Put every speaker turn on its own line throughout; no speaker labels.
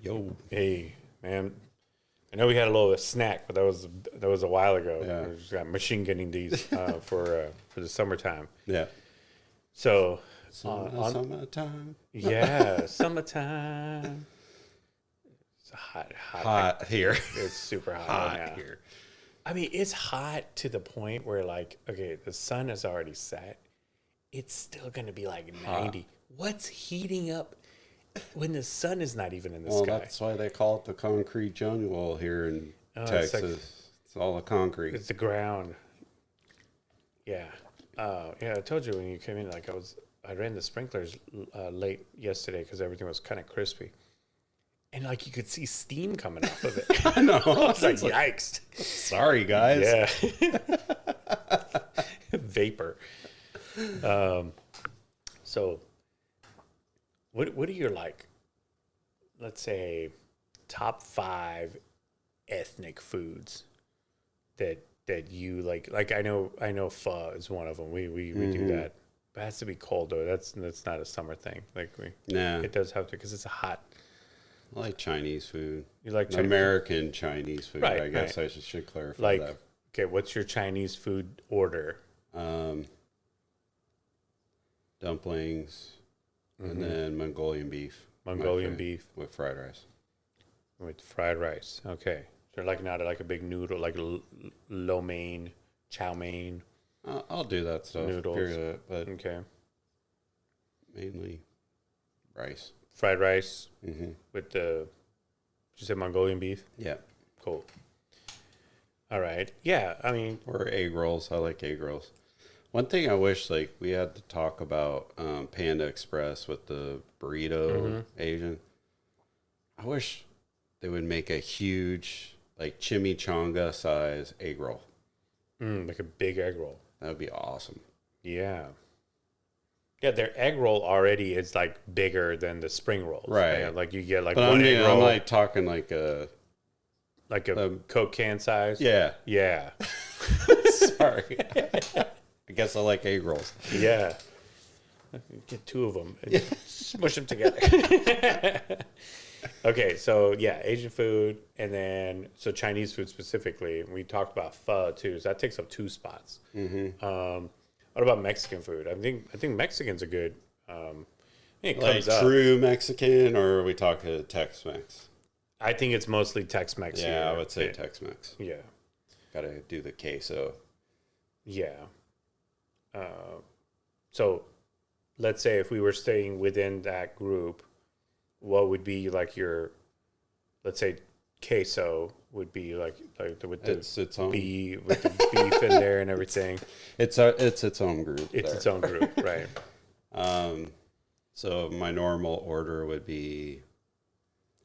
Yo.
Hey, man. I know we had a little snack, but that was a while ago.
Yeah.
We just got machine gunning these for the summertime.
Yeah.
So
Summertime.
yeah, summertime. It's
Hot here.
It's super hot,
Hot
right now.
here.
I mean, it's hot to the point where like, okay, the sun has already set. It's still gonna be like 90. What's heating up when the sun is not even in the
Well,
sky?
that's why they call it the concrete jungle here in
It's like-
Texas. It's all the concrete.
It's the ground. Yeah. Yeah, I told you when you came in, like I ran the sprinklers late yesterday because everything was kind of crispy. And like you could see steam coming off of it.
I know.
I was like, yikes.
Sorry, guys.
Yeah. Vapor. So what are your like, let's say, top 5 ethnic foods that you like? I know pho is one of them. We do that. But it has to be cold though. That's not a summer thing. Like
Nah.
it does have to because it's a hot.
I like Chinese food.
You like Chinese
American Chinese food.
Right,
I guess
right.
I should clarify
like
that.
okay, what's your Chinese food order?
Dumplings, and then Mongolian beef.
Mongolian beef
with fried rice.
with fried rice. Okay, so like not like a big noodle, like lo mein, chow mein.
I'll do that stuff.
Noodles.
Period, but
Okay,
mainly rice.
fried rice
Mm-hmm.
with the. Did you say Mongolian beef?
Yeah.
Cool. All right. Yeah, I mean,
Or egg rolls. I like egg rolls. One thing I wish like we had to talk about Panda Express with the burrito Asian. I wish they would make a huge like chimichanga size egg roll.
like a big egg roll.
That would be awesome.
Yeah. Yeah, their egg roll already is like bigger than the spring rolls.
Right.
Yeah, like you get like
But
one
I mean,
egg
I'm
roll,
like talking like a
like a Coke can size.
yeah.
Yeah.
Sorry. I guess I like egg rolls.
Yeah. Get 2 of them and smush them together. Okay, so yeah, Asian food, and then so Chinese food specifically. We talked about pho too, so that takes up 2 spots. What about Mexican food? I think Mexicans are good. It
Like
comes up.
true Mexican, or are we talking Tex-Mex?
I think it's mostly Tex-Mex.
Yeah,
here.
I would say Tex-Mex.
Yeah,
Gotta do the queso.
yeah. So let's say if we were staying within that group, what would be like your, let's say, queso would be like with the
It's its own.
with the beef in there and everything.
It's its own group.
It's
there.
its own group, right?
So my normal order would be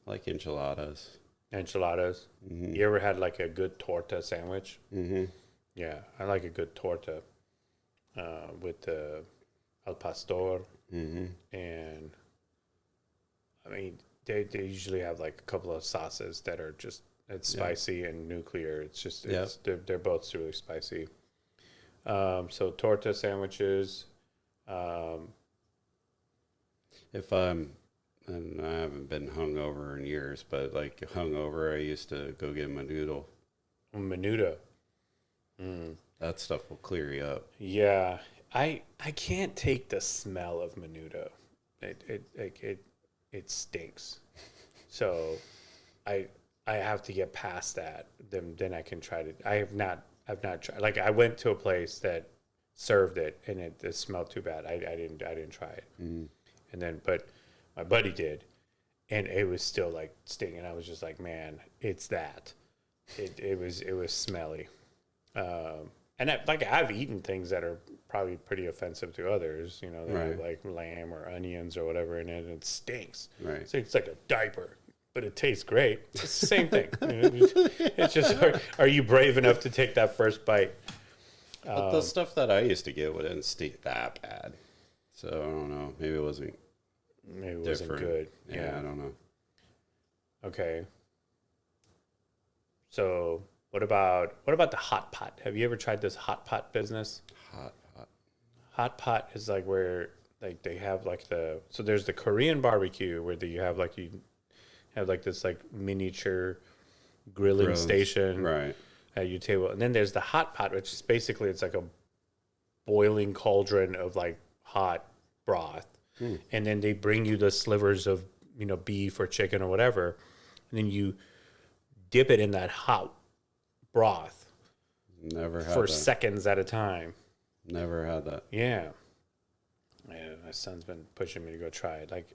like enchiladas.
Enchiladas. You ever had like a good torta sandwich?
Mm-hmm.
Yeah, I like a good torta with the al pastor, and I mean they usually have like a couple of sauces that are just it's spicy and nuclear. It's just they're both really spicy. So torta sandwiches.
If I'm, and I haven't been hungover in years, but like hungover, I used to go get menudo.
Menudo.
That stuff will clear you up.
Yeah, I can't take the smell of menudo. It stinks. So I have to get past that. Then I can try to. I've not tried. Like I went to a place that served it and it smelled too bad. I didn't try it. And then but my buddy did, and it was still like stinging. I was just like, man, it's that. It was smelly. And I've eaten things that are probably pretty offensive to others, you know,
Right.
like lamb or onions or whatever in it, and it stinks.
Right.
So it's like a diaper, but it tastes great. It's the same thing. It's just, are you brave enough to take that first bite?
But the stuff that I used to get wouldn't stink that bad. So I don't know. Maybe it wasn't
Maybe it wasn't
different.
good.
Yeah, I don't know.
Okay. So what about the hot pot? Have you ever tried this hot pot business?
Hot.
Hot pot is like where like they have like so there's the Korean barbecue where you have like you have like this like miniature grilling
Grills.
station
Right.
at your table. And then there's the hot pot, which is basically it's like a boiling cauldron of like hot broth. And then they bring you the slivers of, beef or chicken or whatever. And then you dip it in that hot broth
Never had
for
that.
seconds at a time.
Never had that.
Yeah. My son's been pushing me to go try it. Like,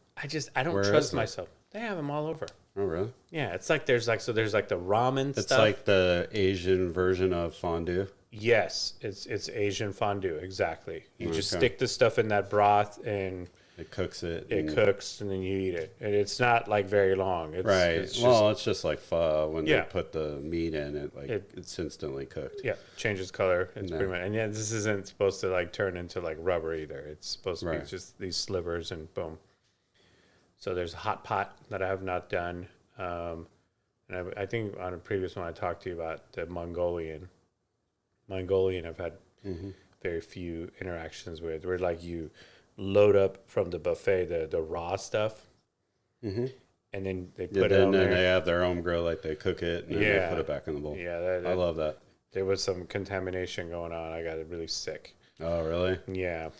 I don't
Where
trust
is it?
myself. They have them all over.
Oh, really?
Yeah, it's like there's like the ramen
It's
stuff.
like the Asian version of fondue.
Yes, it's Asian fondue, exactly. You just
Okay.
stick the stuff in that broth and
It cooks it.
it cooks, and then you eat it. And it's not like very long. It's,
Right.
It's just,
It's just like pho when
Yeah.
they put the meat in it. Like it's instantly cooked.
yeah, changes color. It's
No.
pretty much. And yeah, this isn't supposed to like turn into like rubber either. It's supposed to be
Right.
just these slivers and boom. So there's a hot pot that I have not done. And I think on a previous one I talked to you about the Mongolian. I've had very few interactions with. Where like you load up from the buffet the raw stuff, and then they put it on
then
there.
they have their own grill, like they cook it and then
Yeah.
they put it back in the bowl.
Yeah,
I love that.
there was some contamination going on. I got really sick.
Oh, really?
Yeah,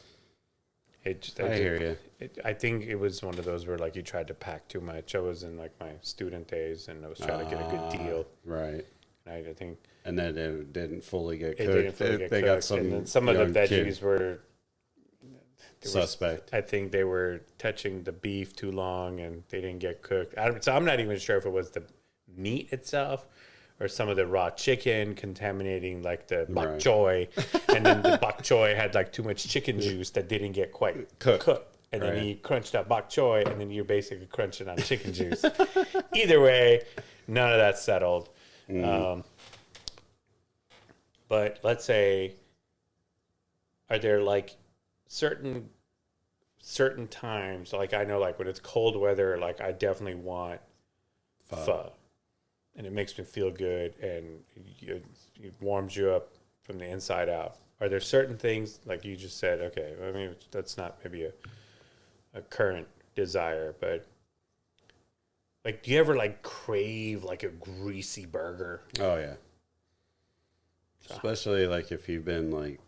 I hear you.
I think it was one of those where like you tried to pack too much. I was in like my student days, and I was trying to get a good deal.
Right.
And I think
And then it didn't fully get cooked.
it didn't fully get
they
cooked.
got some.
And then some of the
young
veggies
kid
were
suspect.
I think they were touching the beef too long, and they didn't get cooked. So I'm not even sure if it was the meat itself or some of the raw chicken contaminating like the bok
Right.
choy, and then the bok choy had like too much chicken juice that didn't get quite cooked. And then
Right.
you crunch that bok choy, and then you're basically crunching on chicken juice. Either way, none of that's settled. But let's say, are there like certain times, like I know like when it's cold weather, like I definitely want pho. And it makes me feel good, and it warms you up from the inside out. Are there certain things, like you just said, okay, I mean, that's not maybe a current desire, but like, do you ever like crave like a greasy burger?
Oh yeah. Especially like if you've been like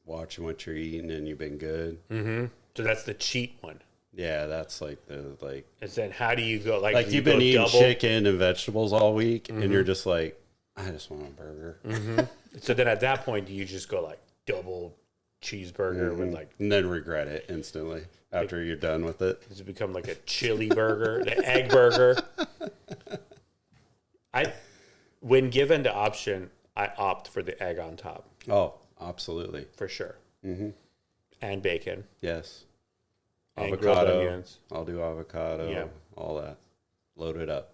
watching what you're eating and you've been good.
Mm-hmm. So that's the cheat one.
Yeah, that's like the like.
And then how do you go? Like
Like
do you
you've been
go
eating
double?
chicken and vegetables all week, and you're just like, I just want a burger.
So then at that point, do you just go like double cheeseburger with like,
And then regret it instantly after you're done with it.
does it become like a chili burger, the egg burger? When given the option, I opt for the egg on top
Oh, absolutely.
for sure. And bacon
Yes.
and grilled
Avocado.
onions.
I'll do avocado.
Yeah.
All that. Load it up.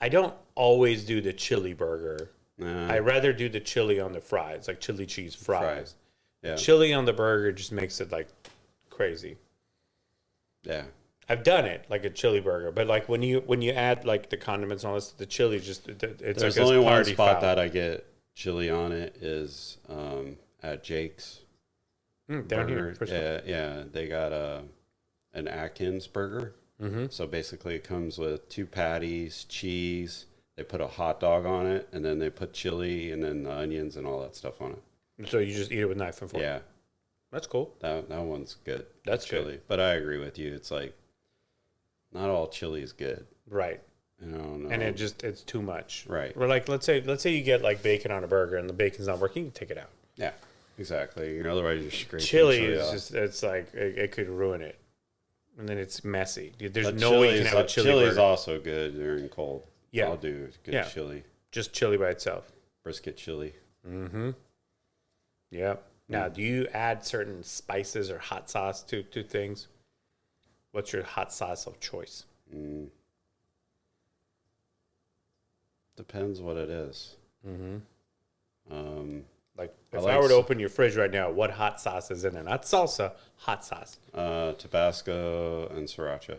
I don't always do the chili burger.
Nah,
I rather do the chili on the fries, like chili cheese fries.
Fries. Yeah.
Chili on the burger just makes it like crazy.
Yeah.
I've done it like a chili burger, but like when you add like the condiments and all this, the chili just it's
There's
like
only
a
one
party
spot
foul.
that I get chili on it is at Jake's.
Down here.
Burger.
First one.
Yeah. They got an Atkins burger. So basically, it comes with 2 patties, cheese. They put a hot dog on it, and then they put chili and then the onions and all that stuff on it.
So you just eat it with knife and fork.
Yeah,
That's cool.
that one's good.
That's
chili. But I agree with you. It's like not all chili is good.
Right.
I don't know.
And it's too much.
Right.
Or like let's say you get like bacon on a burger and the bacon's not working, you can take it out.
Yeah, exactly. You know, otherwise you're scraping
Chili is
off.
just it's like it could ruin it. And then it's messy. There's
But
no way you can have a chili
chili's
burger.
also good during cold.
Yeah.
I'll do good
Yeah.
chili,
Just chili by itself.
brisket chili.
Yeah. Now, do you add certain spices or hot sauce to things? What's your hot sauce of choice?
Depends what it is.
Like,
I
if
like
I were to
s-
open your fridge right now, what hot sauce is in there? Not salsa, hot sauce.
Tabasco and sriracha.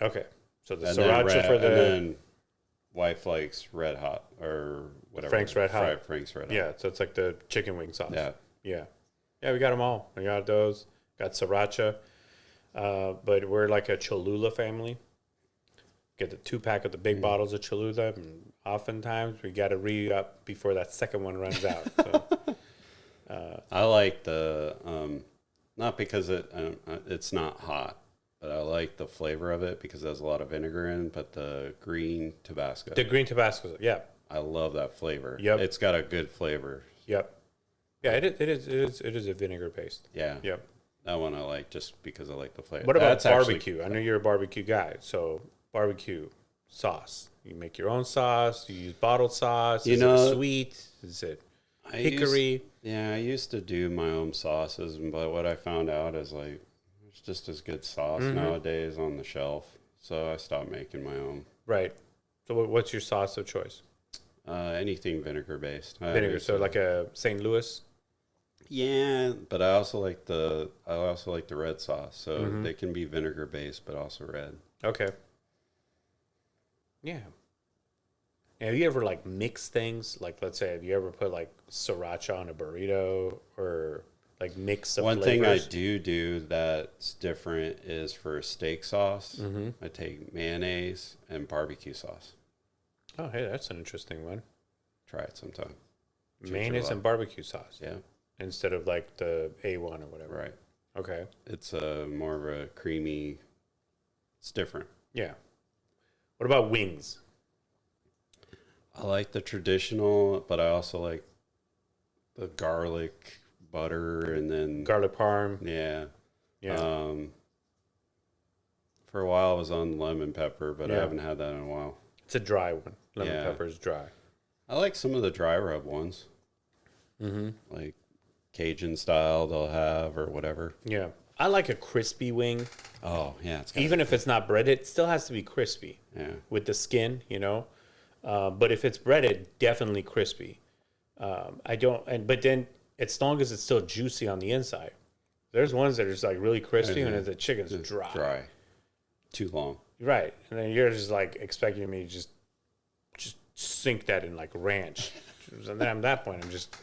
Okay. So the
And then
sriracha for the...
and then wife likes red hot or whatever.
Frank's Red Hot.
Frank's red hot.
Yeah, so it's like the chicken wing sauce.
Yeah.
Yeah. Yeah, we got them all. We got those. Got sriracha. But we're like a Cholula family. get the 2-pack of the big bottles of Cholula, and oftentimes we got to re-up before that second one runs out. So,
I like the not because it's not hot, but I like the flavor of it because it has a lot of vinegar in. But the green Tabasco,
the green Tabasco, yeah,
I love that flavor.
Yep.
It's got a good flavor.
yep, yeah. It is a vinegar based.
Yeah,
Yep.
that one I like just because I like the flavor.
What about
That's actually-
barbecue? I know you're a barbecue guy, so barbecue sauce. You make your own sauce. You use bottled sauce. Is it sweet? Is it hickory?
I used to do my own sauces, but what I found out is like there's just as good sauce nowadays on the shelf. So I stopped making my own.
Right. So what's your sauce of choice?
Anything vinegar based.
Vinegar. So like a St. Louis.
Yeah, but I also like the red sauce. So they can be vinegar based, but also red.
Okay. Yeah. Have you ever like mix things? Like, let's say, have you ever put like sriracha on a burrito or like mix the
One
flavors?
thing I do that's different is for steak sauce. I take mayonnaise and barbecue sauce.
Oh, hey, that's an interesting one.
Try it sometime.
Mayonnaise and barbecue sauce.
Yeah.
Instead of like the A1 or whatever.
Right.
Okay.
It's more of a creamy. It's different.
Yeah. What about wings?
I like the traditional, but I also like the garlic butter and then
Garlic parm.
yeah.
Yeah.
For a while I was on lemon pepper, but I haven't had that in a while.
It's a dry one. Lemon pepper is dry.
I like some of the dry rub ones. Like Cajun style they'll have or whatever.
Yeah. I like a crispy wing.
Oh, yeah. It's
Even if it's not breaded, it still has to be crispy.
Yeah.
With the skin, you know. But if it's breaded, definitely crispy. But then as long as it's still juicy on the inside. There's ones that are just like really crispy and the chicken's dry.
Dry. Too long.
Right. And then you're just like expecting me to just sink that in like ranch. And then at that point, I'm just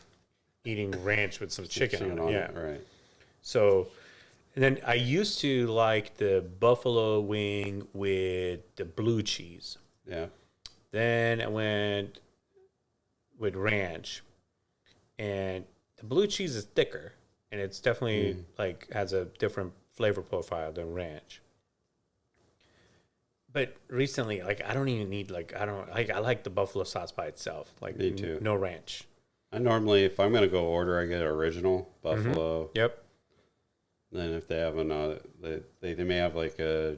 eating ranch with some chicken on it. Yeah.
Right.
So, and then I used to like the buffalo wing with the blue cheese.
Yeah.
Then I went with ranch, and the blue cheese is thicker, and it's definitely like has a different flavor profile than ranch. But recently, like I don't even need I like the buffalo sauce by itself, like
Me too.
No ranch.
I normally, if I'm gonna go order, I get original buffalo.
Yep.
Then if they have they may have like a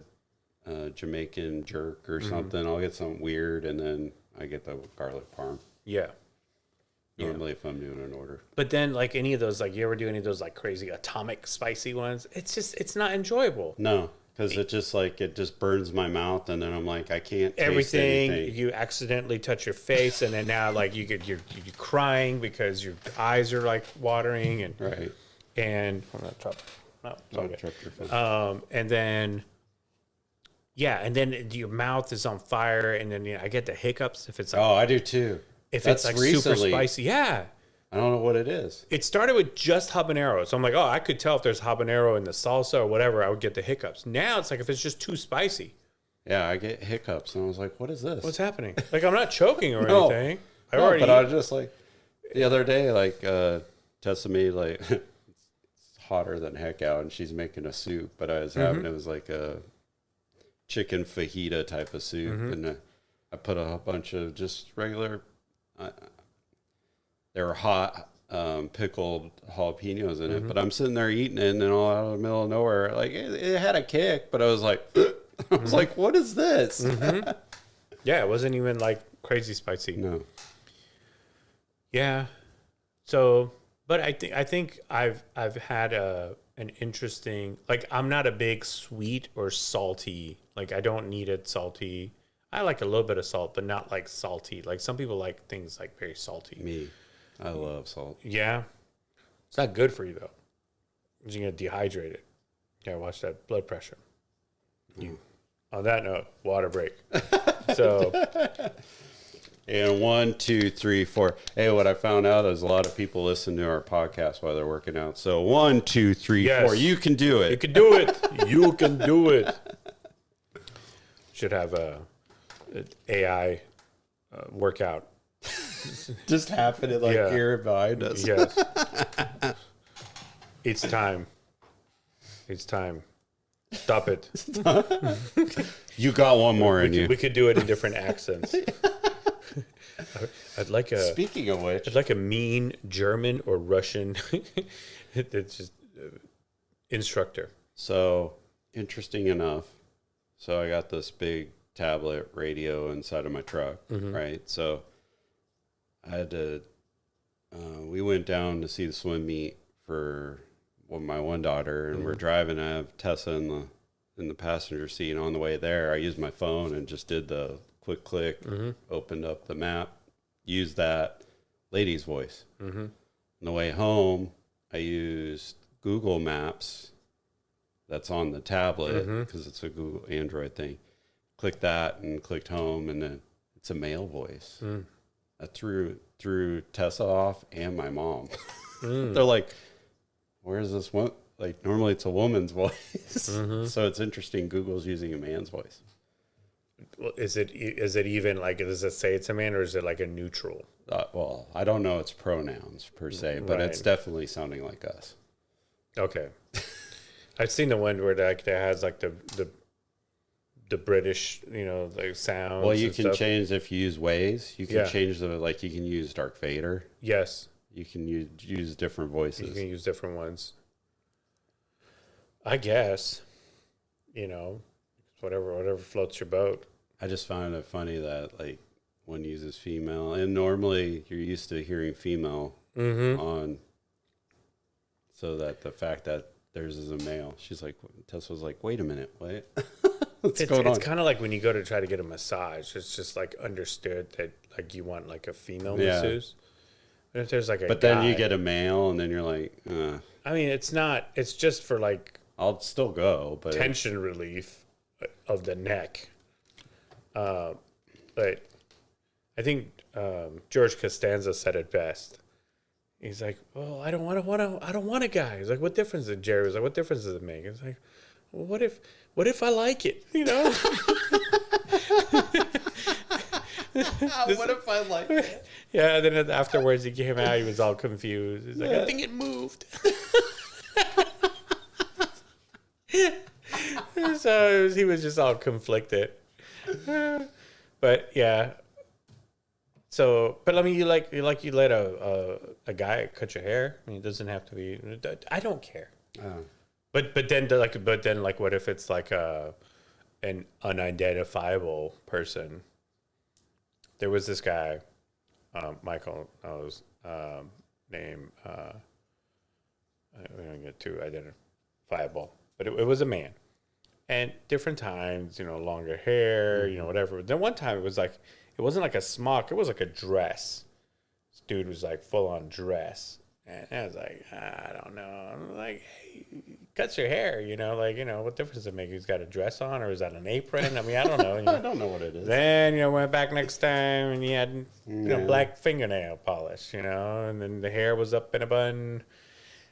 Jamaican jerk or something. I'll get something weird, and then I get the garlic parm.
Yeah.
Normally, if I'm doing an order.
But then, like any of those, like you ever do any of those like crazy atomic spicy ones? It's not enjoyable.
No, because it just burns my mouth, and then I'm like, I can't taste
Everything
anything.
you accidentally touch your face, and then now like you're crying because your eyes are like watering, and
Right.
and I'm not trouble. No, it's okay.
Trip your foot.
And then. Yeah, and then your mouth is on fire, and then I get the hiccups if it's like,
I do too.
if it's like super spicy. Yeah,
I don't know what it is.
it started with just habanero, so I'm like, oh, I could tell if there's habanero in the salsa or whatever, I would get the hiccups. Now it's like if it's just too spicy,
Yeah, I get hiccups, and I was like, what is this?
what's happening? Like I'm not choking or
No.
anything.
But I was just like, the other day, like, Tessa made like, it's hotter than heck out, and she's making a soup, but I was having, it was like a chicken fajita type of soup, and I put a bunch of just regular, they were hot, pickled jalapenos in it, but I'm sitting there eating it, and then all out of the middle of nowhere, like it had a kick, but I was like, I was like, what is this?
Yeah, it wasn't even like crazy spicy.
No.
Yeah. So, but I think I've had an interesting, like I'm not a big sweet or salty, like I don't need it salty. I like a little bit of salt, but not like salty. Like some people like things like very salty.
Me, I love salt.
Yeah. It's not good for you though. You're going to dehydrate it. You gotta watch that blood pressure. On that note, water break. So
And 1, 2, 3, 4. Hey, what I found out is a lot of people listen to our podcast while they're working out. So 1, 2, 3,
Yes.
4. You can do it.
you can do it. You can do it. Should have AI workout.
Just happened like here behind us.
Yes. It's time. It's time. Stop it.
You got one more in you.
We could do it in different accents. I'd like a.
Speaking of which,
I'd like a mean German or Russian. It's just instructor.
so interesting enough. So I got this big tablet radio inside of my truck, right? So I had to. We went down to see the swim meet for my one daughter, and we're driving. I have Tessa in the passenger seat. On the way there, I used my phone and just did the click, opened up the map, used that lady's voice. On the way home, I used Google Maps that's on the tablet because it's a Google Android thing. Clicked that and clicked home, and then it's a male voice. I threw Tessa off and my mom. They're like, where's this one? Like, normally it's a woman's voice. So it's interesting. Google's using a man's voice.
Well, is it even like, does it say it's a man or is it like a neutral?
Well, I don't know its pronouns per se, but it's definitely sounding like us.
Okay. I've seen the one where that has like the British, like sounds.
Well, you can change if you use Waze. You can change you can use Darth Vader.
Yes.
You can use different voices.
You can use different ones. I guess, whatever floats your boat.
I just found it funny that like one uses female, and normally you're used to hearing female on. So that the fact that theirs is a male, Tessa was like, wait a minute, what? What's going on?
It's kind of like when you go to try to get a massage. It's just like understood that like you want like a female masseuse. But if there's like a
then you get a male, and then you're like,
I mean, it's not. It's just for like
I'll still go, but
tension relief of the neck. But I think George Costanza said it best. He's like, well, I don't want a guy. He's like, what difference? And Jerry was like, what difference does it make? It's like, well, what if I like it?
What if I like it?
Yeah. And then afterwards, he came out. He was all confused. He's like, I think it moved. So he was just all conflicted. But yeah. So, but I mean, you let a guy cut your hair. I mean, it doesn't have to be. I don't care. But then what if it's like an unidentifiable person? There was this guy, Michael. Name. We don't get too identifiable, but it was a man. And different times, longer hair, whatever. Then one time it was like, it wasn't like a smock, it was like a dress. This dude was like full on dress. And I was like, I don't know. I'm like, hey, cuts your hair, what difference does it make? He's got a dress on, or is that an apron? I mean, I don't know.
I don't know what it is.
Then, went back next time and he had, black fingernail polish, and then the hair was up in a bun.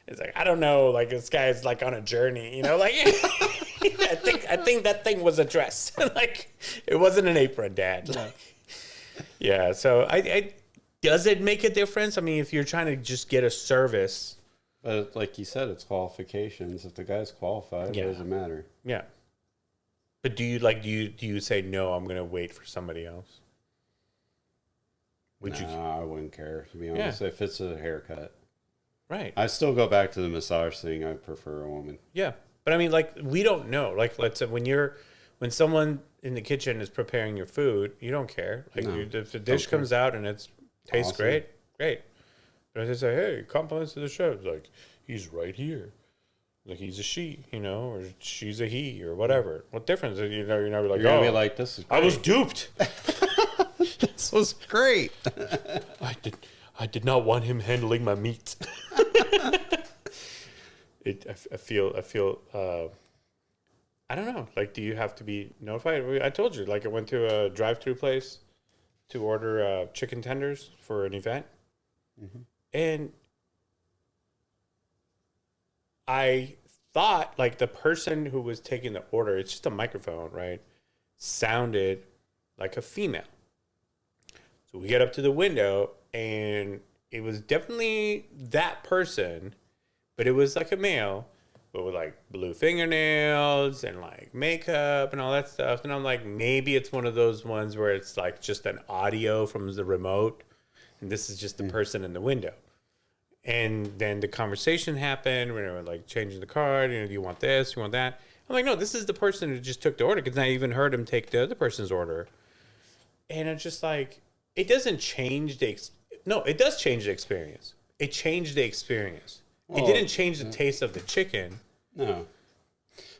It's like, I don't know, like this guy's like on a journey, like I think that thing was a dress. Like it wasn't an apron, Dad. Like, yeah, so I does it make a difference? I mean, if you're trying to just get a service,
but like you said, it's qualifications. If the guy's qualified, it doesn't matter.
Yeah. But do you say no, I'm gonna wait for somebody else?
I wouldn't care, to be honest. If it's a haircut.
Right.
I still go back to the massage thing. I prefer a woman.
Yeah. But I mean, like, we don't know. Like, let's say when someone in the kitchen is preparing your food, you don't care. Like, if the dish comes out and it tastes awesome. Great. But if they say, hey, compliments to the chef, like, he's right here. Like, he's a she, or she's a he, or whatever. What difference? You're never like,
you're be like, this is great.
I was duped.
This was great.
I did not want him handling my meat. I feel. I don't know. Like, do you have to be notified? I told you. Like, I went to a drive-through place to order chicken tenders for an event, and I thought like the person who was taking the order, it's just a microphone, right? Sounded like a female. So we get up to the window, and it was definitely that person, but it was like a male, but with like blue fingernails and like makeup and all that stuff. And I'm like, maybe it's one of those ones where it's like just an audio from the remote, and this is just the person in the window. And then the conversation happened when they were like changing the card. Do you want this? You want that? I'm like, no, this is the person who just took the order, because I even heard him take the other person's order. And it's just like, it doesn't change no, it does change the experience. It changed the experience. Well, it didn't change the taste of the chicken.
No.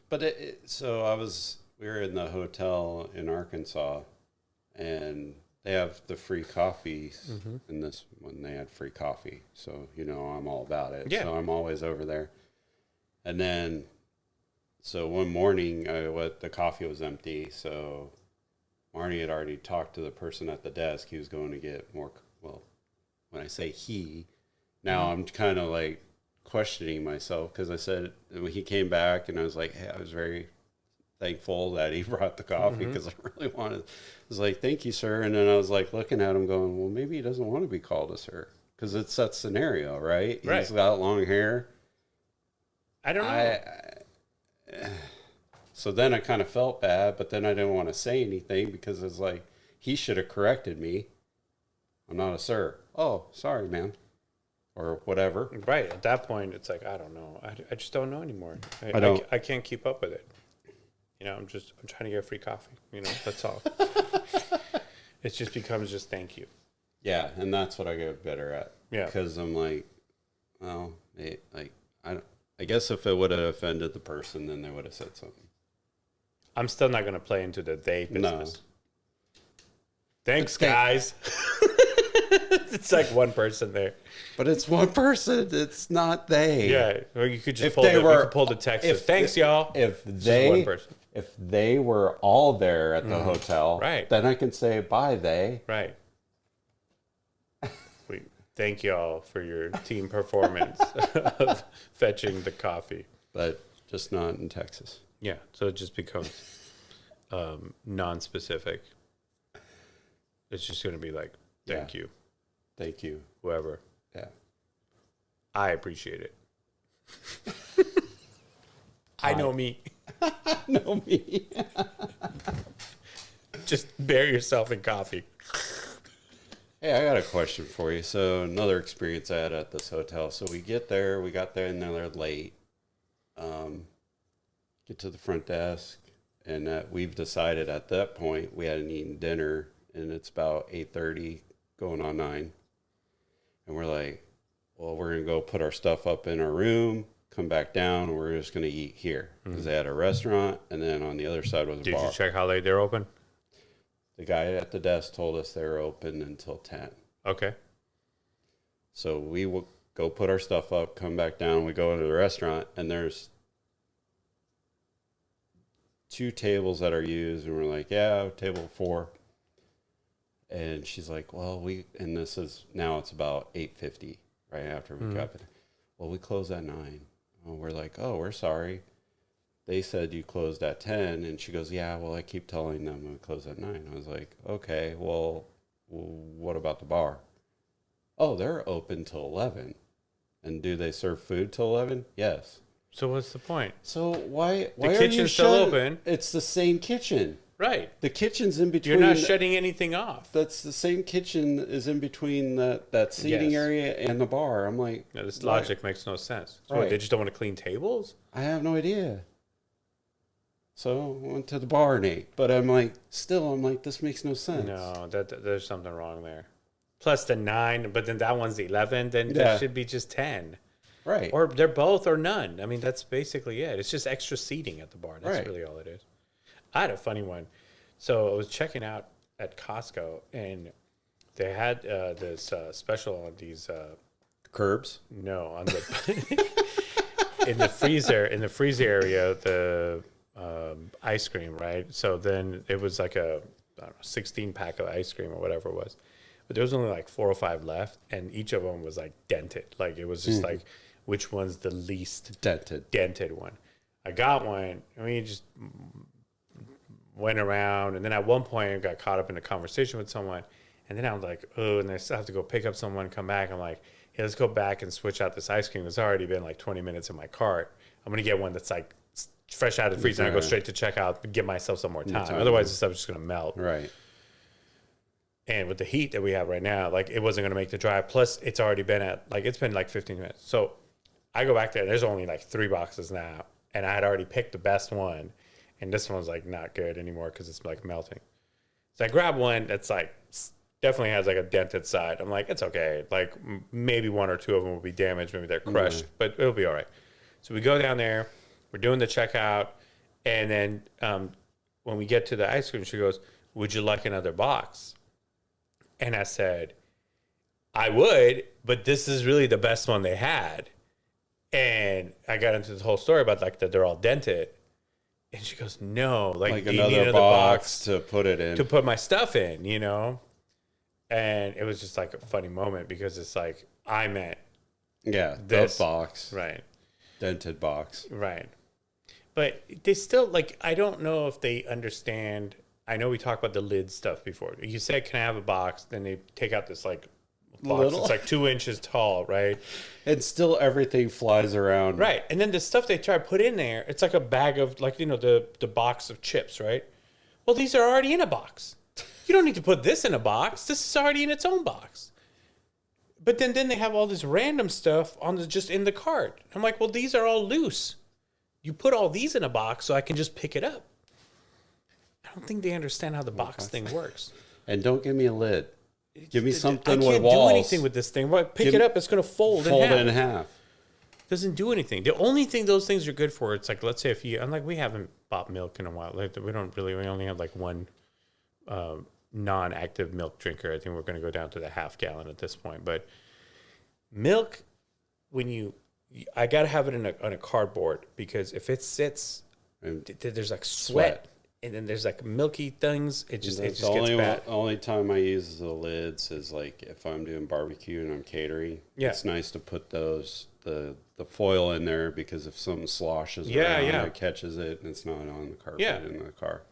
But we were in the hotel in Arkansas, and they have the free coffees, and this one they had free coffee. So, I'm all about it. Yeah. So I'm always over there. And then, so one morning, the coffee was empty. So Marnie had already talked to the person at the desk. He was going to get more. Well, when I say he, now I'm kind of like questioning myself, because I said, when he came back, and I was like, hey, I was very thankful that he brought the coffee, because I really wanted. I was like, thank you, sir. And then I was like looking at him going, well, maybe he doesn't want to be called a sir, because it's that scenario, right? He's got long hair.
I don't know.
So then I kind of felt bad, but then I didn't want to say anything, because it's like, he should have corrected me. I'm not a sir. Oh, sorry, man. Or whatever.
Right. At that point, it's like, I don't know. I just don't know anymore. I can't keep up with it. I'm trying to get free coffee. That's all. It just becomes just thank you.
Yeah, and that's what I get better at. Yeah. Because I'm like, well, I guess if it would have offended the person, then they would have said something.
I'm still not going to play into the they business. No. Thanks, guys. It's like one person there.
But it's one person. It's not they.
Yeah. Or you could just pull the text. Thanks, y'all.
If they were all there at the hotel,
right,
then I can say bye, they.
Right. We thank y'all for your team performance of fetching the coffee.
But just not in Texas.
Yeah. So it just becomes non-specific. It's just going to be like, thank you.
Thank you.
Whoever.
Yeah.
I appreciate it. I know me.
I know me.
Just bury yourself in coffee.
Hey, I got a question for you. So another experience I had at this hotel. So we got there and they're late. Get to the front desk, and we've decided at that point we hadn't eaten dinner, and it's about 8:30 going on 9. And we're like, well, we're going to go put our stuff up in our room, come back down, and we're just going to eat here. Because they had a restaurant, and then on the other side was a bar.
Did you check how late they're open?
The guy at the desk told us they were open until 10.
Okay.
So we will go put our stuff up, come back down. We go into the restaurant, and there's 2 tables that are used. And we're like, yeah, table 4. And she's like, well, and this is, now it's about 8:50, right after we got it. Well, we close at 9. And we're like, oh, we're sorry. They said you closed at 10. And she goes, yeah, well, I keep telling them we close at 9. I was like, okay, well, what about the bar? Oh, they're open till 11. And do they serve food till 11? Yes.
So what's the point?
So why
the
are
kitchen's
you
still open?
It's the same kitchen.
Right.
The kitchen's in between.
You're not shutting anything off.
That's the same kitchen is in between that seating area and the bar. I'm like,
no, this logic makes no sense. So
right.
They just don't want to clean tables?
I have no idea. So I went to the bar and ate. But I'm like, this makes no sense.
No, there's something wrong there. Plus the 9, but then that one's 11, then that should be just 10.
Right.
Or they're both or none. I mean, that's basically it. It's just extra seating at the bar. That's really all it is. I had a funny one. So I was checking out at Costco, and they had this special on these
curbs.
No, on the in the freezer area, the ice cream, right? So then it was like a 16-pack of ice cream or whatever it was, but there was only like 4 or 5 left, and each of them was like dented. Like it was just like, which one's the least dented one? I got one. I mean, just went around, and then at one point I got caught up in a conversation with someone, and then I was like, oh, and I still have to go pick up someone, come back. I'm like, hey, let's go back and switch out this ice cream. It's already been like 20 minutes in my cart. I'm gonna get one that's like fresh out of the freezer, and I go straight to checkout and give myself some more time. Otherwise, the stuff's just gonna melt.
Right.
And with the heat that we have right now, like it wasn't gonna make the drive. Plus, it's already been it's been like 15 minutes. So I go back there. There's only like 3 boxes now, and I had already picked the best one, and this one's like not good anymore because it's like melting. So I grab one that's like definitely has like a dented side. I'm like, it's okay. Like maybe 1 or 2 of them will be damaged. Maybe they're crushed, but it'll be all right. So we go down there. We're doing the checkout, and then when we get to the ice cream, she goes, "Would you like another box?" And I said, I would, but this is really the best one they had. And I got into this whole story about like that they're all dented. And she goes, no, like do you need another box
to put it in,
to put my stuff in, you know? And it was just like a funny moment because it's like, I meant
this box,
right?
Dented box,
right? But they still like, I don't know if they understand. I know we talked about the lid stuff before. You said, can I have a box? Then they take out this like box. It's like 2 inches tall, right?
And still everything flies around.
Right. And then the stuff they try to put in there, it's like a bag of like, you know, the box of chips, right? Well, these are already in a box. You don't need to put this in a box. This is already in its own box. But then they have all this random stuff just in the cart. I'm like, well, these are all loose. You put all these in a box so I can just pick it up. I don't think they understand how the box thing works.
And don't give me a lid. Give me something with walls.
I can't do anything with this thing. Pick it up. It's going to fold in half. Doesn't do anything. The only thing those things are good for, it's like, let's say if you, I'm like, we haven't bought milk in a while. Like, we only have like one non-active milk drinker. I think we're going to go down to the half gallon at this point. But milk, I got to have it on a cardboard because if it sits, there's like sweat. And then there's like milky things. It just gets bad.
The only time I use the lids is like if I'm doing barbecue and I'm catering. Yeah. It's nice to put the foil in there because if something sloshes around, it catches it and it's not on the carpet in the car.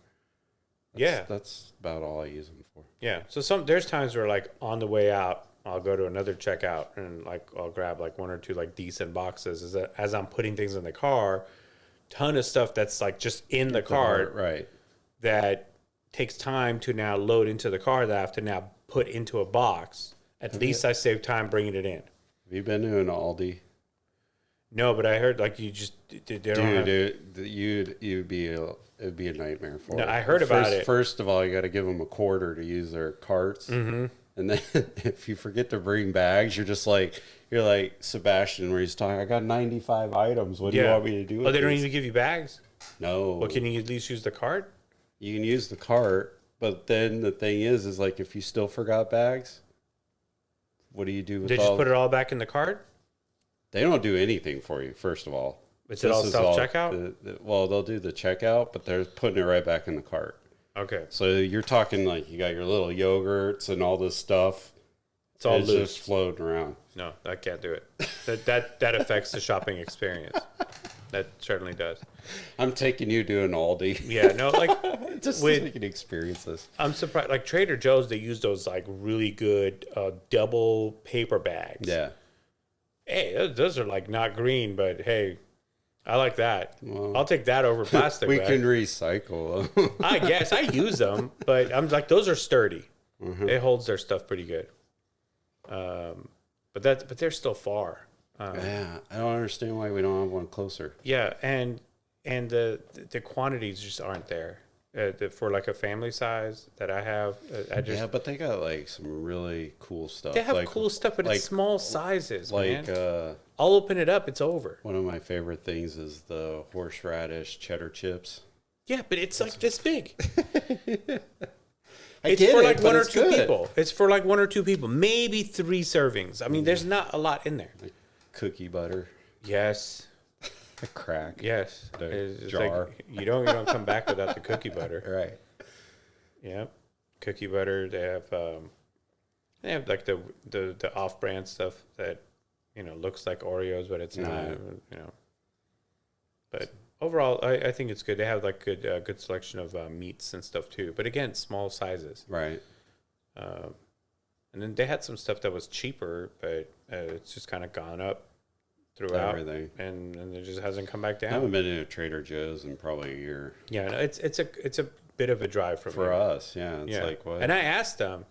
That's about all I use them for. Yeah.
So there's times where like on the way out, I'll go to another checkout and like I'll grab like 1 or 2 like decent boxes as I'm putting things in the car. Ton of stuff that's like just in the cart.
Right.
That takes time to now load into the car that I have to now put into a box. At least I save time bringing it in.
Have you been to an Aldi?
No, but I heard like you just
it'd be a nightmare for
you. No, I heard about it.
First of all, you got to give them a quarter to use their carts, and then if you forget to bring bags, you're like Sebastian, where he's talking. I got 95 items. What do you want me to do?
They don't even give you bags.
No.
Well, can you at least use the cart?
You can use the cart, but then the thing is like if you still forgot bags, what do you do with
They just put it all back in the cart?
They don't do anything for you, first of all.
Is it all self-checkout?
Well, they'll do the checkout, but they're putting it right back in the cart.
Okay.
So you're talking like you got your little yogurts and all this stuff.
It's all loose.
Just floating around.
No, I can't do it. That affects the shopping experience. That certainly does.
I'm taking you to an Aldi.
Yeah, no, like
just so you can experience this.
I'm surprised. Like Trader Joe's, they use those like really good double paper bags.
Yeah.
Hey, those are like not green, but hey, I like that. Well, I'll take that over plastic.
We can recycle
them. I guess I use them, but I'm like those are sturdy. It holds their stuff pretty good. But they're still far.
I don't understand why we don't have one closer.
Yeah, and the quantities just aren't there for like a family size that I have.
But they got like some really cool stuff.
They have cool stuff, but it's small sizes.
Like
man. I'll open it up, it's over.
One of my favorite things is the horseradish cheddar chips.
Yeah, but it's like this big.
It's for like 1 or 2
people. It's for like 1 or 2 people, maybe 3 servings. I mean, there's not a lot in there.
Like cookie butter.
Yes.
A crack.
Yes.
It's jar.
Like, you don't come back without the cookie butter.
Right.
Yeah. Cookie butter. They have like the off-brand stuff that looks like Oreos, but it's not. But overall, I think it's good. They have like good selection of meats and stuff too. But again, small sizes.
Right.
And then they had some stuff that was cheaper, but it's just kind of gone up throughout,
Everything.
and it just hasn't come back
I
down.
haven't been to a Trader Joe's in probably a year.
Yeah, no, it's a bit of a drive from
For
here.
us, yeah. It's like what?
And I asked them,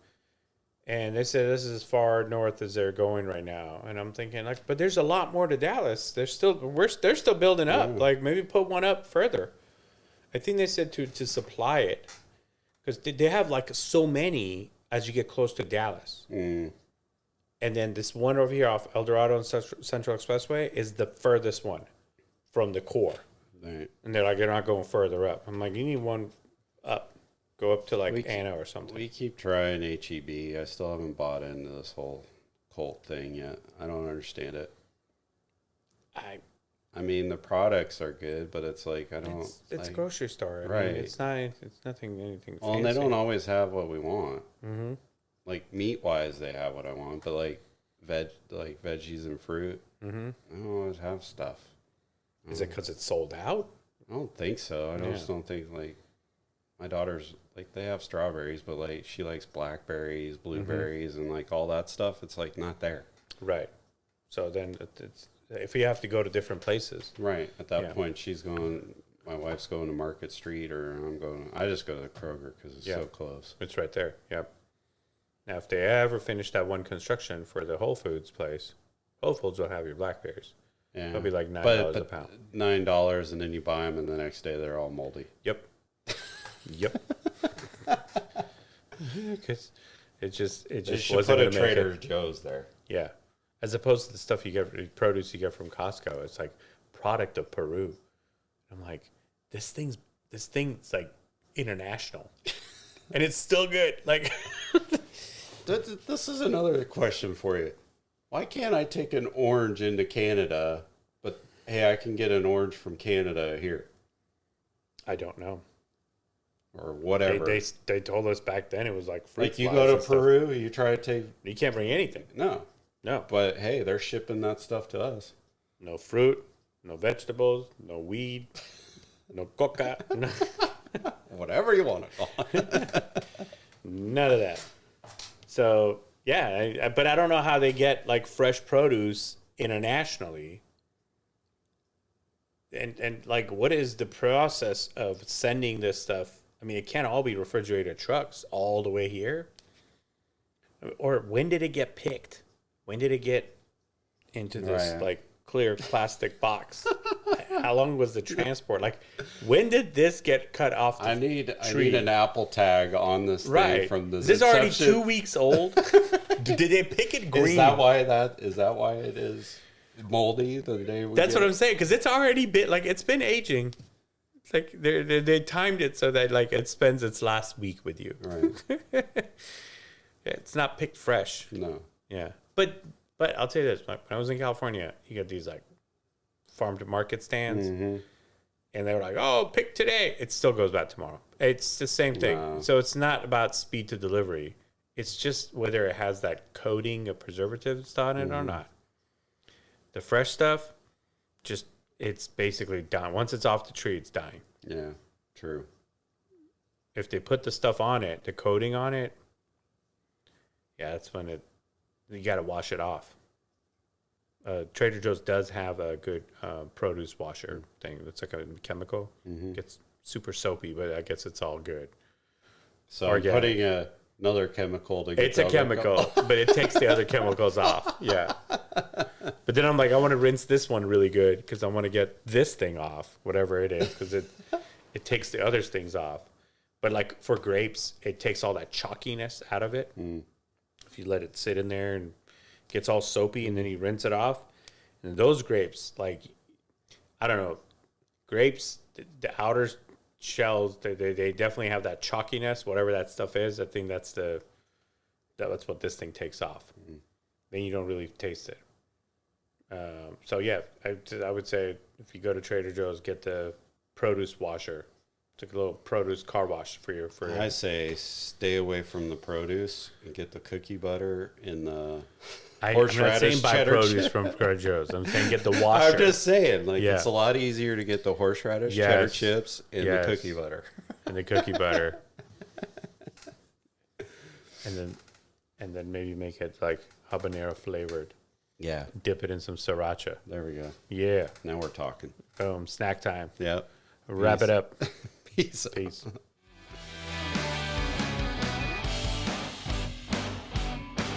and they said this is as far north as they're going right now. And I'm thinking like, but there's a lot more to Dallas. They're still building up.
Yeah.
Like maybe put one up further. I think they said to supply it because they have like so many as you get close to Dallas.
Mm.
And then this one over here off El Dorado and Central Expressway is the furthest one from the core.
Right.
And they're like, you're not going further up. I'm like, you need one up. Go up to like Anna or something.
We keep trying HEB. I still haven't bought into this whole cult thing yet. I don't understand it. I mean, the products are good, but it's like, I don't.
It's a
like,
grocery store. I
right.
mean, it's nothing, anything
well,
fancy.
and they don't always have what we want.
Mm-hmm.
Like, meat-wise, they have what I want, but like veggies and fruit,
Mm-hmm.
I don't always have stuff.
Is it because it's sold out?
I don't think so. Just don't think, like, my daughter's, like, they have strawberries, but, like, she likes blackberries, blueberries, and, like, all that stuff. It's, like, not there.
Right. So then it's if you have to go to different places.
Right. At that point, my wife's going to Market Street, or I just go to the Kroger because it's so close.
It's right there. Yep. Now, if they ever finish that one construction for the Whole Foods place, Whole Foods will have your blackberries.
Yeah.
It'll be like $9 a pound.
$9, and then you buy them, and the next day they're all moldy.
Yep. Yep. Because it just wasn't
put a
gonna make
Trader
it.
Joe's there.
Yeah. As opposed to the stuff you get, produce you get from Costco. It's like product of Peru. I'm like, this thing's like international, and it's still good. Like,
this is another question for you. Why can't I take an orange into Canada, but hey, I can get an orange from Canada here,
I don't know.
or whatever?
They told us back then it was like fruit
Like you
flies
go
and
to
stuff.
Peru, you try to take
You can't bring anything.
no,
No.
but hey, they're shipping that stuff to us.
No fruit, no vegetables, no weed, no coca,
Whatever you want to call it.
none of that. So, yeah, but I don't know how they get like fresh produce internationally. And like, what is the process of sending this stuff? I mean, it can't all be refrigerated trucks all the way here. Or when did it get picked? When did it get into this
Right.
like clear plastic box? How long was the transport? Like, when did this get cut off the
I need
tree?
an Apple tag on this thing
Right.
from this.
This is already
inception.
2 weeks old. Did they pick it green?
Is that why it is moldy the day we
That's
get
what
it?
I'm saying, because it's already been like it's been aging. It's like they timed it so that like it spends its last week with you.
Right.
It's not picked fresh.
No.
Yeah, but I'll tell you this: when I was in California, you get these like farm to market stands, and they were like, "Oh, pick today." It still goes back tomorrow. It's the same thing.
Wow.
So it's not about speed to delivery. It's just whether it has that coating of preservatives on it or not. The fresh stuff, just it's basically done. Once it's off the tree, it's dying.
Yeah. True.
If they put the stuff on it, the coating on it, yeah, that's when you got to wash it off. Trader Joe's does have a good produce washer thing. It's like a chemical. Gets super soapy, but I guess it's all good.
So I'm
Organic.
putting another chemical to get
It's a chemical, but it takes the other chemicals off. Yeah. But then I'm like, I want to rinse this one really good because I want to get this thing off, whatever it is, because it takes the other things off. But like for grapes, it takes all that chalkiness out of it. If you let it sit in there and gets all soapy and then you rinse it off. And those grapes, like, I don't know, grapes, the outer shells, they definitely have that chalkiness, whatever that stuff is. I think that's what this thing takes off. Then you don't really taste it. So yeah, I would say if you go to Trader Joe's, get the produce washer. It's like a little produce car wash for your.
I say stay away from the produce and get the cookie butter in the
I'm not saying
horseradish
buy
cheddar
produce
chip.
from Trader Joe's. I'm saying get the washer.
I'm just saying, like,
Yeah.
it's a lot easier to get the horseradish,
Yes.
cheddar chips, and
Yes.
the cookie butter.
And the cookie butter. And then maybe make it like habanero flavored.
Yeah.
Dip it in some sriracha.
There we go.
Yeah.
Now we're talking.
Boom. Snack time.
Yep.
Wrap it up.
Peace.
Peace.